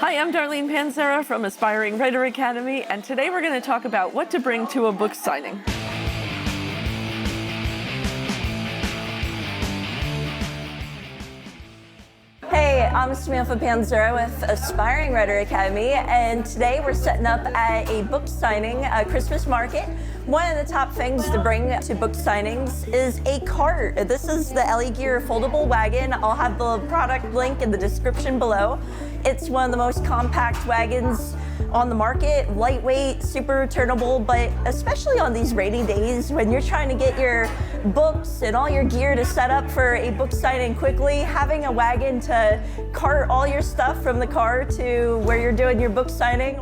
Hi, I'm Darlene Panzera from Aspiring Writer Academy, and today we're going to talk about what to bring to a book signing. Hey, I'm Samantha Panzera with Aspiring Writer Academy, and today we're setting up at a book signing, a Christmas market. One of the top things to bring to book signings is a cart. This is the Ellie Gear foldable wagon. I'll have the product link in the description below. It's one of the most compact wagons on the market, lightweight, super turnable, but especially on these rainy days when you're trying to get your books and all your gear to set up for a book signing quickly, having a wagon to cart all your stuff from the car to where you're doing your book signing.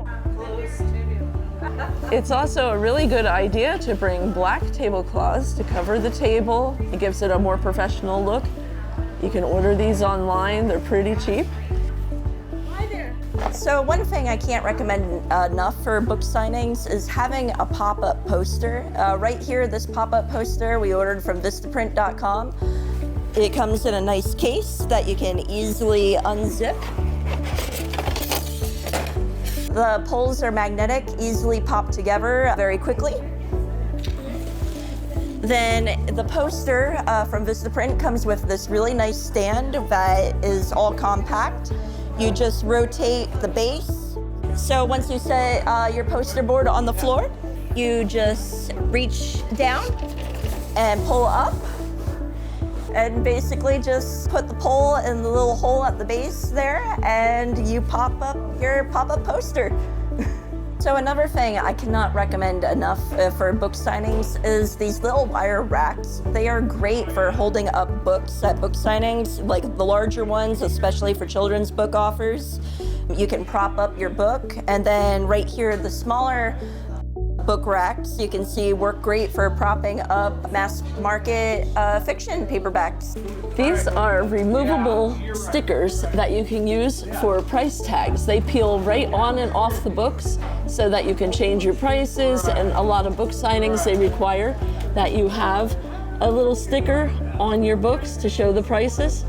It's also a really good idea to bring black tablecloths to cover the table. It gives it a more professional look. You can order these online, they're pretty cheap. So one thing I can't recommend enough for book signings is having a pop-up poster. Right here, this pop-up poster we ordered from Vistaprint.com. It comes in a nice case that you can easily unzip. The poles are magnetic, easily pop together very quickly. Then the poster from Vistaprint comes with this really nice stand that is all compact. You just rotate the base. So once you set your poster board on the floor, you just reach down and pull up and basically just put the pole in the little hole at the base there and you pop up your pop-up poster. So another thing I cannot recommend enough for book signings is these little wire racks. They are great for holding up books at book signings, like the larger ones, especially for children's book offers. You can prop up your book, and then right here, the smaller book racks you can see work great for propping up mass market fiction paperbacks. These are removable stickers that you can use for price tags. They peel right on and off the books so that you can change your prices, and a lot of book signings they require that you have a little sticker on your books to show the prices.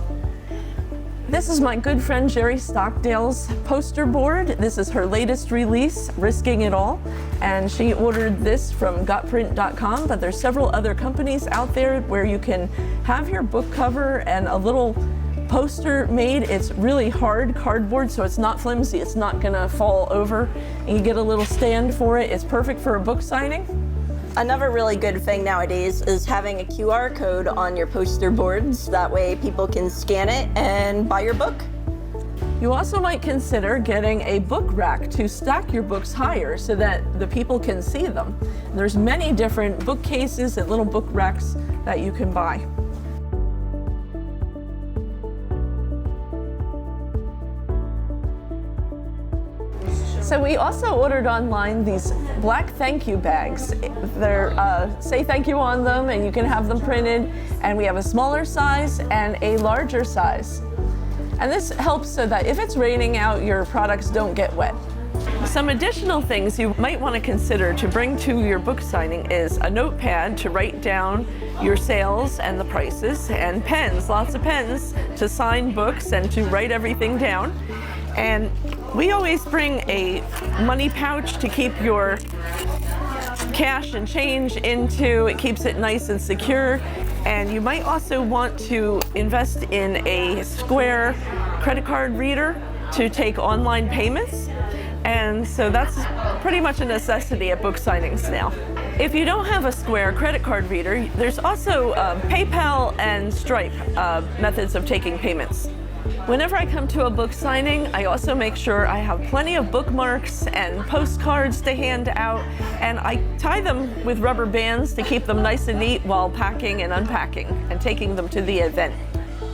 This is my good friend Jerry Stockdale's poster board. This is her latest release, Risking It All, and she ordered this from gotprint.com, but there's several other companies out there where you can have your book cover and a little poster made. It's really hard cardboard, so it's not flimsy, it's not gonna fall over, and you get a little stand for it. It's perfect for a book signing. Another really good thing nowadays is having a QR code on your poster boards. That way people can scan it and buy your book. You also might consider getting a book rack to stack your books higher so that the people can see them. There's many different bookcases and little book racks that you can buy. So we also ordered online these black thank you bags. They're say thank you on them, and you can have them printed, and we have a smaller size and a larger size. And this helps so that if it's raining out, your products don't get wet. Some additional things you might want to consider to bring to your book signing is a notepad to write down your sales and the prices, and pens, lots of pens to sign books and to write everything down. And we always bring a money pouch to keep your cash and change into. It keeps it nice and secure. And you might also want to invest in a Square credit card reader to take online payments. And so that's pretty much a necessity at book signings now. If you don't have a Square credit card reader, there's also PayPal and Stripe methods of taking payments. Whenever I come to a book signing, I also make sure I have plenty of bookmarks and postcards to hand out, and I tie them with rubber bands to keep them nice and neat while packing and unpacking and taking them to the event.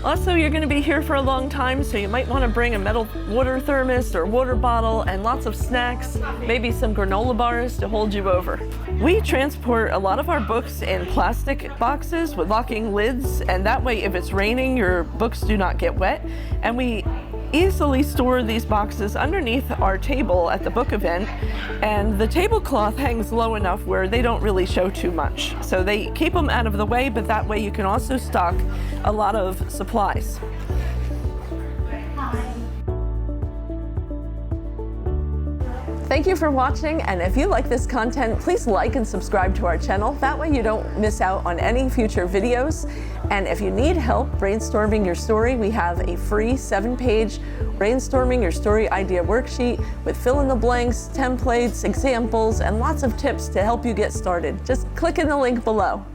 Also, you're going to be here for a long time, so you might want to bring a metal water thermos or water bottle and lots of snacks, maybe some granola bars to hold you over. We transport a lot of our books in plastic boxes with locking lids, and that way if it's raining, your books do not get wet. And we easily store these boxes underneath our table at the book event, and the tablecloth hangs low enough where they don't really show too much. So they keep them out of the way, but that way you can also stock a lot of supplies. Thank you for watching, and if you like this content, please like and subscribe to our channel. That way you don't miss out on any future videos. And if you need help brainstorming your story, we have a free 7-page brainstorming your story idea worksheet with fill in the blanks, templates, examples, and lots of tips to help you get started. Just click in the link below.